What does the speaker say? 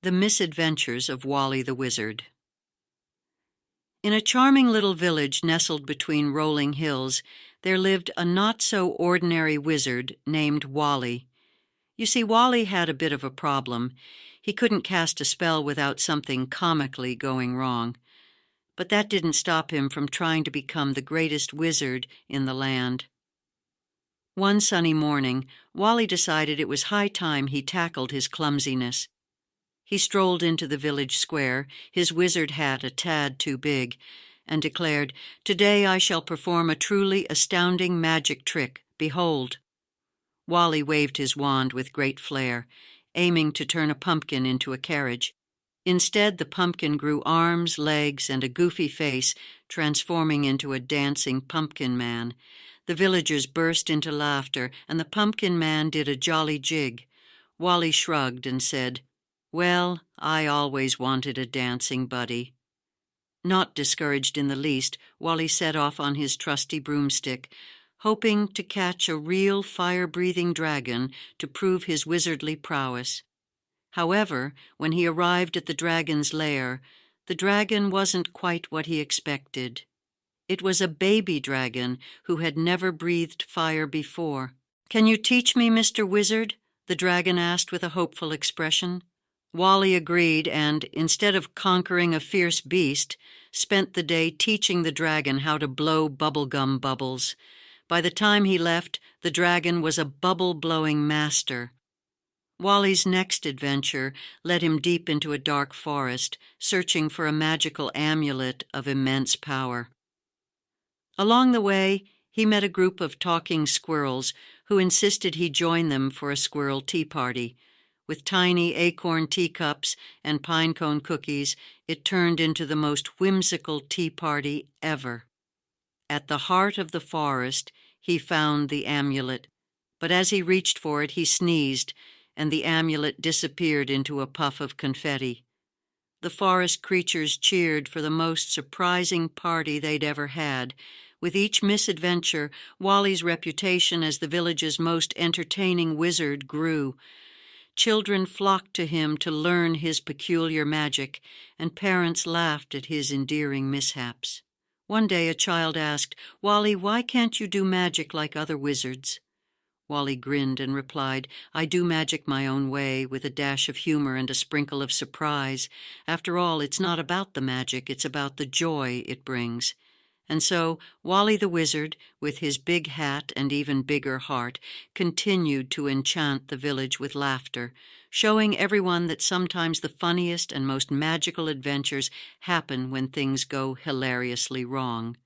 The Misadventures of Wally the Wizard. In a charming little village nestled between rolling hills, there lived a not-so-ordinary wizard named Wally. You see, Wally had a bit of a problem. He couldn't cast a spell without something comically going wrong. But that didn't stop him from trying to become the greatest wizard in the land. One sunny morning, Wally decided it was high time he tackled his clumsiness. He strolled into the village square, his wizard hat a tad too big, and declared, "Today I shall perform a truly astounding magic trick. Behold!" Wally waved his wand with great flair, aiming to turn a pumpkin into a carriage. Instead, the pumpkin grew arms, legs, and a goofy face, transforming into a dancing pumpkin man. The villagers burst into laughter, and the pumpkin man did a jolly jig. Wally shrugged and said, "Well, I always wanted a dancing buddy." Not discouraged in the least, Wally set off on his trusty broomstick, hoping to catch a real fire-breathing dragon to prove his wizardly prowess. However, when he arrived at the dragon's lair, the dragon wasn't quite what he expected. It was a baby dragon who had never breathed fire before. "Can you teach me, Mr. Wizard?" the dragon asked with a hopeful expression. Wally agreed and, instead of conquering a fierce beast, spent the day teaching the dragon how to blow bubblegum bubbles. By the time he left, the dragon was a bubble-blowing master. Wally's next adventure led him deep into a dark forest, searching for a magical amulet of immense power. Along the way, he met a group of talking squirrels who insisted he join them for a squirrel tea party. With tiny acorn teacups and pine-cone cookies, it turned into the most whimsical tea party ever. At the heart of the forest, he found the amulet, but as he reached for it, he sneezed, and the amulet disappeared into a puff of confetti. The forest creatures cheered for the most surprising party they'd ever had. With each misadventure, Wally's reputation as the village's most entertaining wizard grew. Children flocked to him to learn his peculiar magic, and parents laughed at his endearing mishaps. One day a child asked, "Wally, why can't you do magic like other wizards?" Wally grinned and replied, "I do magic my own way, with a dash of humor and a sprinkle of surprise. After all, it's not about the magic, it's about the joy it brings." And so Wally the Wizard, with his big hat and even bigger heart, continued to enchant the village with laughter, showing everyone that sometimes the funniest and most magical adventures happen when things go hilariously wrong.